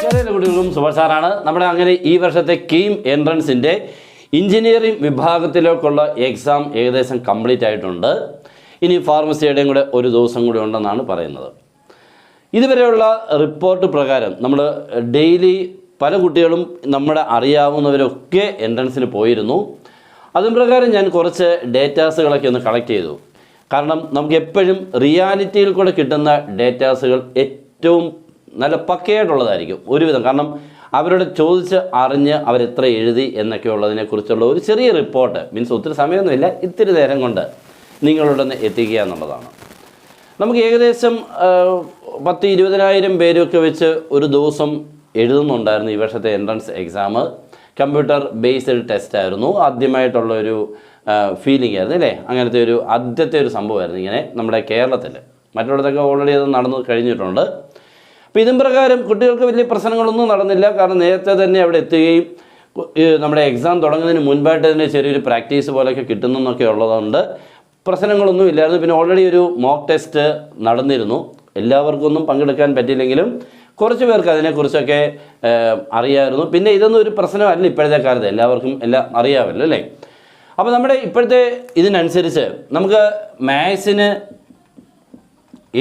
കുട്ടികൾക്കും സുഭാഷാറാണ്. നമ്മുടെ അങ്ങനെ ഈ വർഷത്തെ കീം എൻട്രൻസിൻ്റെ എഞ്ചിനീയറിംഗ് വിഭാഗത്തിലേക്കുള്ള എക്സാം ഏകദേശം കംപ്ലീറ്റ് ആയിട്ടുണ്ട്. ഇനി ഫാർമസിയുടെയും കൂടെ ഒരു ദിവസം കൂടി ഉണ്ടെന്നാണ് പറയുന്നത്. ഇതുവരെയുള്ള റിപ്പോർട്ട് പ്രകാരം നമ്മൾ ഡെയിലി പല കുട്ടികളും നമ്മുടെ അറിയാവുന്നവരൊക്കെ എൻട്രൻസിന് പോയിരുന്നു. അതും പ്രകാരം ഞാൻ കുറച്ച് ഡേറ്റാസുകളൊക്കെ ഒന്ന് കളക്ട് ചെയ്തു. കാരണം നമുക്ക് എപ്പോഴും റിയാലിറ്റിയിൽ കൂടെ കിട്ടുന്ന ഡേറ്റാസുകൾ ഏറ്റവും നല്ല പക്കയായിട്ടുള്ളതായിരിക്കും ഒരുവിധം. കാരണം അവരോട് ചോദിച്ച് അറിഞ്ഞ് അവരെത്ര എഴുതി എന്നൊക്കെ ഉള്ളതിനെക്കുറിച്ചുള്ള ഒരു ചെറിയ റിപ്പോർട്ട്, മീൻസ് ഒത്തിരി സമയമൊന്നുമില്ല, ഇത്തിരി നേരം കൊണ്ട് നിങ്ങളോടൊന്ന് എത്തിക്കുക എന്നുള്ളതാണ്. നമുക്ക് ഏകദേശം 10-20,000 പേരൊക്കെ വെച്ച് ഒരു ദിവസം എഴുതുന്നുണ്ടായിരുന്നു ഈ വർഷത്തെ entrance exam. Computer based test ആയിരുന്നു. ആദ്യമായിട്ടുള്ളൊരു ഫീലിംഗ് ആയിരുന്നു അല്ലേ? അങ്ങനത്തെ ഒരു ആദ്യത്തെ ഒരു സംഭവമായിരുന്നു ഇങ്ങനെ നമ്മുടെ കേരളത്തിൽ. മറ്റുള്ളതൊക്കെ ഓൾറെഡി അത് നടന്നു കഴിഞ്ഞിട്ടുണ്ട്. അപ്പോൾ ഇതും പ്രകാരം കുട്ടികൾക്ക് വലിയ പ്രശ്നങ്ങളൊന്നും നടന്നില്ല. കാരണം നേരത്തെ തന്നെ അവിടെ എത്തുകയും നമ്മുടെ എക്സാം തുടങ്ങുന്നതിന് മുൻപായിട്ട് തന്നെ ചെറിയൊരു പ്രാക്ടീസ് പോലെയൊക്കെ കിട്ടുന്നതെന്നൊക്കെ ഉള്ളതുകൊണ്ട് പ്രശ്നങ്ങളൊന്നും ഇല്ലായിരുന്നു. പിന്നെ ഓൾറെഡി ഒരു മോക്ക് ടെസ്റ്റ് നടന്നിരുന്നു. എല്ലാവർക്കൊന്നും പങ്കെടുക്കാൻ പറ്റിയില്ലെങ്കിലും കുറച്ച് പേർക്ക് അതിനെക്കുറിച്ചൊക്കെ അറിയാമായിരുന്നു. പിന്നെ ഇതൊന്നും ഒരു പ്രശ്നമല്ല ഇപ്പോഴത്തെ കാലത്ത്, എല്ലാവർക്കും എല്ലാം അറിയാമല്ലോ അല്ലേ? അപ്പോൾ നമ്മുടെ ഇപ്പോഴത്തെ ഇതിനനുസരിച്ച് നമുക്ക് മാത്സിന്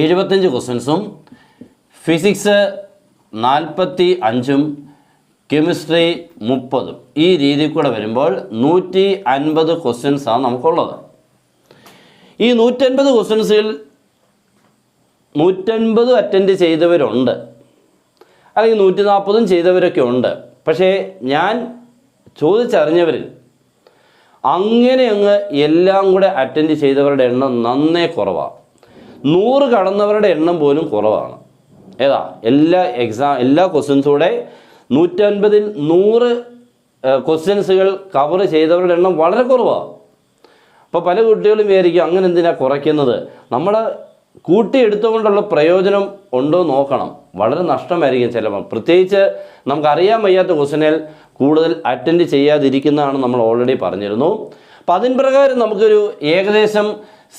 75 ക്വസ്റ്റ്യൻസും ഫിസിക്സ് 45ഉം കെമിസ്ട്രി 30ഉം ഈ രീതിയിൽ കൂടെ വരുമ്പോൾ 150 ക്വസ്റ്റ്യൻസാണ് നമുക്കുള്ളത്. ഈ 150 ക്വസ്റ്റ്യൻസിൽ 150 അറ്റൻഡ് ചെയ്തവരുണ്ട്, അല്ലെങ്കിൽ 140 ചെയ്തവരൊക്കെ ഉണ്ട്. പക്ഷേ ഞാൻ ചോദിച്ചറിഞ്ഞവരിൽ അങ്ങനെ അങ്ങ് എല്ലാം കൂടെ അറ്റൻഡ് ചെയ്തവരുടെ എണ്ണം നന്നേ കുറവാണ്. 100 കടന്നവരുടെ എണ്ണം പോലും കുറവാണ്. ഏതാ എല്ലാ ക്വസ്റ്റ്യൻസൂടെ 150ൽ 100 ക്വസ്റ്റ്യൻസുകൾ കവർ ചെയ്തവരുടെ എണ്ണം വളരെ കുറവാണ്. അപ്പോൾ പല കുട്ടികളും വിചാരിക്കും അങ്ങനെ എന്തിനാണ് കുറയ്ക്കുന്നത്, നമ്മൾ കൂട്ടിയെടുത്തുകൊണ്ടുള്ള പ്രയോജനം ഉണ്ടോ നോക്കണം. വളരെ നഷ്ടമായിരിക്കും ചിലപ്പോൾ. പ്രത്യേകിച്ച് നമുക്കറിയാൻ വയ്യാത്ത ക്വസ്റ്റ്യനിൽ കൂടുതൽ അറ്റൻഡ് ചെയ്യാതിരിക്കുന്നതാണ് നമ്മൾ ഓൾറെഡി പറഞ്ഞിരുന്നു. അപ്പോൾ അതിന് പ്രകാരം നമുക്കൊരു ഏകദേശം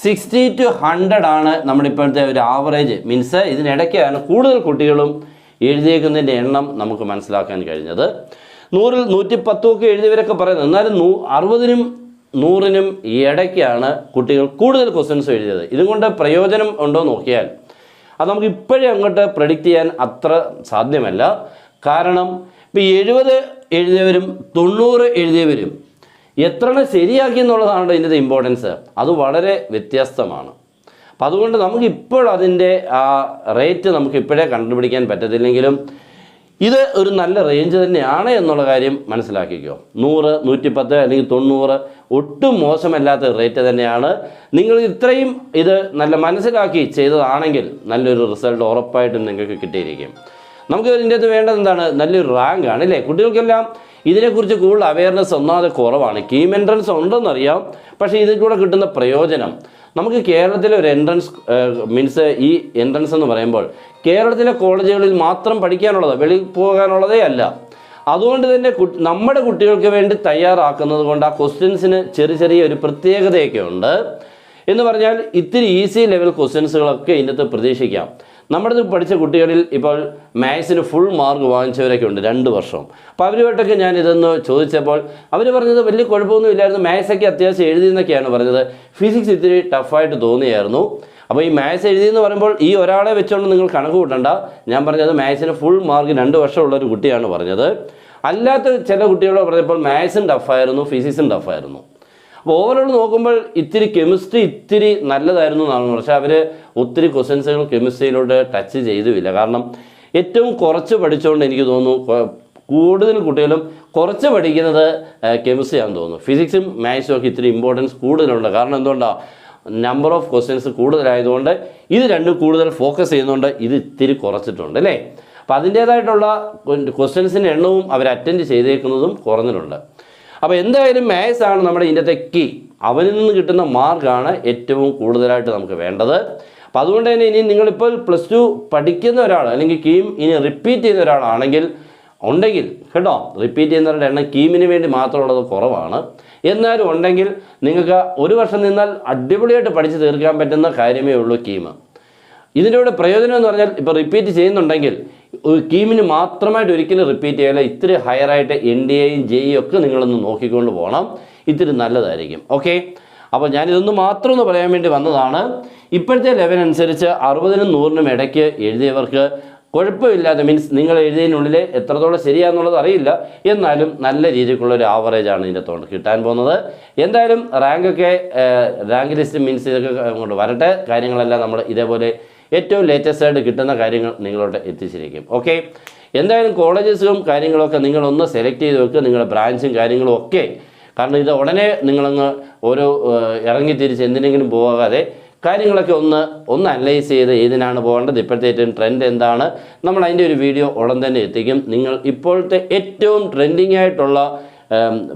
60 to 100 ആണ് നമ്മുടെ ഇപ്പോഴത്തെ ഒരു ആവറേജ്. മീൻസ് ഇതിനിടയ്ക്കാണ് കൂടുതൽ കുട്ടികളും എഴുതിയേക്കുന്നതിൻ്റെ എണ്ണം നമുക്ക് മനസ്സിലാക്കാൻ കഴിഞ്ഞത്. 100ൽ 110 ഒക്കെ എഴുതിയവരൊക്കെ പറയുന്നത്. എന്നാലും 60നും 100നും ഇടയ്ക്കാണ് കുട്ടികൾ കൂടുതൽ ക്വസ്റ്റ്യൻസ് എഴുതിയത്. ഇതുകൊണ്ട് പ്രയോജനം ഉണ്ടോ നോക്കിയാൽ അത് നമുക്ക് ഇപ്പോഴേ അങ്ങോട്ട് പ്രെഡിക്റ്റ് ചെയ്യാൻ അത്ര സാധ്യമല്ല. കാരണം ഇപ്പോൾ 70 എഴുതിയവരും 90 എഴുതിയവരും എത്രണ്ണം ശരിയാക്കി എന്നുള്ളതാണ് ഇതിൻ്റെ ഇമ്പോർട്ടൻസ്. അത് വളരെ വ്യത്യസ്തമാണ്. അപ്പം അതുകൊണ്ട് നമുക്കിപ്പോൾ അതിൻ്റെ ആ റേറ്റ് നമുക്ക് ഇപ്പോഴേ കണ്ടുപിടിക്കാൻ പറ്റത്തില്ലെങ്കിലും ഇത് ഒരു നല്ല റേഞ്ച് തന്നെയാണ് എന്നുള്ള കാര്യം മനസ്സിലാക്കിക്കോ. 100, 110 അല്ലെങ്കിൽ 90 ഒട്ടും മോശമല്ലാത്ത റേറ്റ് തന്നെയാണ്. നിങ്ങൾ ഇത്രയും ഇത് നല്ല മനസ്സിലാക്കി ചെയ്തതാണെങ്കിൽ നല്ലൊരു റിസൾട്ട് ഉറപ്പായിട്ടും നിങ്ങൾക്ക് കിട്ടിയിരിക്കും. നമുക്ക് ഇതിൻ്റെ അത് വേണ്ടത് എന്താണ്? നല്ലൊരു റാങ്ക് ആണ് അല്ലേ? കുട്ടികൾക്കെല്ലാം ഇതിനെക്കുറിച്ച് കൂടുതൽ അവയർനെസ് ഒന്നാമത് കുറവാണ്. കീം എൻട്രൻസ് ഉണ്ടെന്നറിയാം, പക്ഷേ ഇതിൽ കൂടെ കിട്ടുന്ന പ്രയോജനം നമുക്ക് കേരളത്തിലെ ഒരു എൻട്രൻസ് മീൻസ് ഈ എൻട്രൻസ് എന്ന് പറയുമ്പോൾ കേരളത്തിലെ കോളേജുകളിൽ മാത്രം പഠിക്കാനുള്ളത്, വെളിയിൽ പോകാനുള്ളതേ അല്ല. അതുകൊണ്ട് തന്നെ നമ്മുടെ കുട്ടികൾക്ക് വേണ്ടി തയ്യാറാക്കുന്നത് കൊണ്ട് ആ ക്വസ്റ്റ്യൻസിന് ചെറിയ ഒരു പ്രത്യേകതയൊക്കെ ഉണ്ട്. എന്ന് പറഞ്ഞാൽ ഇത്തിരി ഈസി ലെവൽ ക്വസ്റ്റ്യൻസുകളൊക്കെ ഇതിനകത്ത് പ്രതീക്ഷിക്കാം. നമ്മുടെ പഠിച്ച കുട്ടികളിൽ ഇപ്പോൾ മാത്സിന് ഫുൾ മാർക്ക് വാങ്ങിച്ചവരൊക്കെ ഉണ്ട് 2 വർഷം. അപ്പോൾ അവരുമായിട്ടൊക്കെ ഞാൻ ഇതൊന്ന് ചോദിച്ചപ്പോൾ അവർ പറഞ്ഞത് വലിയ കുഴപ്പമൊന്നും ഇല്ലായിരുന്നു, മാത്സൊക്കെ അത്യാവശ്യം എഴുതിയെന്നൊക്കെയാണ് പറഞ്ഞത്. ഫിസിക്സ് ഇത്തിരി ടഫായിട്ട് തോന്നിയായിരുന്നു. അപ്പോൾ ഈ മാത്സ് എഴുതിയെന്ന് പറയുമ്പോൾ ഈ ഒരാളെ വെച്ചുകൊണ്ട് നിങ്ങൾ കണക്ക് കൂട്ടണ്ട. ഞാൻ പറഞ്ഞത് മാത്സിന് ഫുൾ മാർക്ക് 2 വർഷമുള്ളൊരു കുട്ടിയാണ് പറഞ്ഞത്. അല്ലാത്ത ചില കുട്ടികളോട് പറഞ്ഞപ്പോൾ മാത്സും ടഫായിരുന്നു, ഫിസിക്സും ടഫായിരുന്നു. അപ്പോൾ ഓവറോൾ നോക്കുമ്പോൾ ഇത്തിരി കെമിസ്ട്രി ഇത്തിരി നല്ലതായിരുന്നു എന്നാണ്. പക്ഷേ അവർ ഒത്തിരി ക്വസ്റ്റ്യൻസുകൾ കെമിസ്ട്രിയിലോട്ട് ടച്ച് ചെയ്തുമില്ല. കാരണം ഏറ്റവും കുറച്ച് പഠിച്ചുകൊണ്ട് എനിക്ക് തോന്നുന്നു കൂടുതൽ കുട്ടികളും കുറച്ച് പഠിക്കുന്നത് കെമിസ്ട്രി ആണെന്ന് തോന്നുന്നു. ഫിസിക്സും മാത്സും ഒക്കെ ഇത്തിരി ഇമ്പോർട്ടൻസ് കൂടുതലുണ്ട്. കാരണം എന്തുകൊണ്ടാണ്? നമ്പർ ഓഫ് ക്വസ്റ്റ്യൻസ് കൂടുതലായതുകൊണ്ട് ഇത് രണ്ടും കൂടുതൽ ഫോക്കസ് ചെയ്യുന്നതുകൊണ്ട് ഇത് ഇത്തിരി കുറച്ചിട്ടുണ്ട് അല്ലേ? അപ്പോൾ അതിൻ്റേതായിട്ടുള്ള ക്വസ്റ്റ്യൻസിൻ്റെ എണ്ണവും അവർ അറ്റൻഡ് ചെയ്തേക്കുന്നതും കുറഞ്ഞിട്ടുണ്ട്. അപ്പോൾ എന്തായാലും മാത്സ് ആണ് നമ്മുടെ ഇതിൻ്റെ കീ. അവനിൽ നിന്ന് കിട്ടുന്ന മാർക്കാണ് ഏറ്റവും കൂടുതലായിട്ട് നമുക്ക് വേണ്ടത്. അപ്പോൾ അതുകൊണ്ട് തന്നെ ഇനി നിങ്ങളിപ്പോൾ +2 പഠിക്കുന്ന ഒരാൾ അല്ലെങ്കിൽ കീം ഇനി റിപ്പീറ്റ് ചെയ്യുന്ന ഒരാളാണെങ്കിൽ ഉണ്ടെങ്കിൽ കേട്ടോ, റിപ്പീറ്റ് ചെയ്യുന്നവരുടെ എണ്ണം കീമിന് വേണ്ടി മാത്രമുള്ളത് കുറവാണ്. എന്നാലും ഉണ്ടെങ്കിൽ നിങ്ങൾക്ക് ഒരു വർഷം നിന്നാൽ അടിപൊളിയായിട്ട് പഠിച്ച് തീർക്കാൻ പറ്റുന്ന കാര്യമേ ഉള്ളൂ കീം. ഇതിൻ്റെ കൂടെ പ്രയോജനം എന്ന് പറഞ്ഞാൽ ഇപ്പോൾ റിപ്പീറ്റ് ചെയ്യുന്നുണ്ടെങ്കിൽ ഒരു കീമിന് മാത്രമായിട്ട് ഒരിക്കലും റിപ്പീറ്റ് ചെയ്യില്ല. ഇത്തിരി ഹയറായിട്ട് NDAയും JEയും ഒക്കെ നിങ്ങളൊന്ന് നോക്കിക്കൊണ്ട് പോകണം. ഇത്തിരി നല്ലതായിരിക്കും. ഓക്കെ, അപ്പോൾ ഞാനിതൊന്ന് മാത്രം ഒന്ന് പറയാൻ വേണ്ടി വന്നതാണ്. ഇപ്പോഴത്തെ ലെവൽ അനുസരിച്ച് 60-നും 100-നും ഇടയ്ക്ക് എഴുതിയവർക്ക് കുഴപ്പമില്ലാതെ, മീൻസ് നിങ്ങൾ എഴുതിയതിനുള്ളിൽ എത്രത്തോളം ശരിയാണെന്നുള്ളത് അറിയില്ല, എന്നാലും നല്ല രീതിക്കുള്ളൊരു ആവറേജാണ് ഇതിൻ്റെ അകത്തോണ്ട് കിട്ടാൻ പോകുന്നത്. എന്തായാലും റാങ്ക് ലിസ്റ്റ് മീൻസ് ഇതൊക്കെ അങ്ങോട്ട് വരട്ടെ. കാര്യങ്ങളെല്ലാം നമ്മൾ ഇതേപോലെ ഏറ്റവും ലേറ്റസ്റ്റ് ആയിട്ട് കിട്ടുന്ന കാര്യങ്ങൾ നിങ്ങളോട് എത്തിച്ചിരിക്കും. ഓക്കെ, എന്തായാലും കോളേജസും കാര്യങ്ങളൊക്കെ നിങ്ങളൊന്ന് സെലക്ട് ചെയ്ത് വെക്കുക, നിങ്ങളുടെ ബ്രാഞ്ചും കാര്യങ്ങളും ഒക്കെ. കാരണം ഇത് ഉടനെ നിങ്ങളങ്ങ് ഓരോ ഇറങ്ങിത്തിരിച്ച് എന്തിനെങ്കിലും പോകാതെ കാര്യങ്ങളൊക്കെ ഒന്ന് അനലൈസ് ചെയ്ത് ഏതിനാണ് പോകേണ്ടത്, ഇപ്പോഴത്തെ ഏറ്റവും ട്രെൻഡ് എന്താണ്, നമ്മൾ അതിൻ്റെ ഒരു വീഡിയോ ഉടൻ തന്നെ എത്തിക്കും. നിങ്ങൾ ഇപ്പോഴത്തെ ഏറ്റവും ട്രെൻഡിങ് ആയിട്ടുള്ള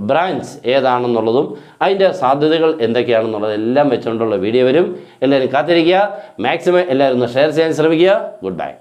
ബ്രാഞ്ച് ഏതാണെന്നുള്ളതും അതിൻ്റെ സാധ്യതകൾ എന്തൊക്കെയാണെന്നുള്ളത് എല്ലാം വെച്ചുകൊണ്ടുള്ള വീഡിയോ വരും. എല്ലാവരും കാത്തിരിക്കുക. മാക്സിമം എല്ലാവരും ഒന്ന് ഷെയർ ചെയ്യാൻ ശ്രമിക്കുക. Good bye.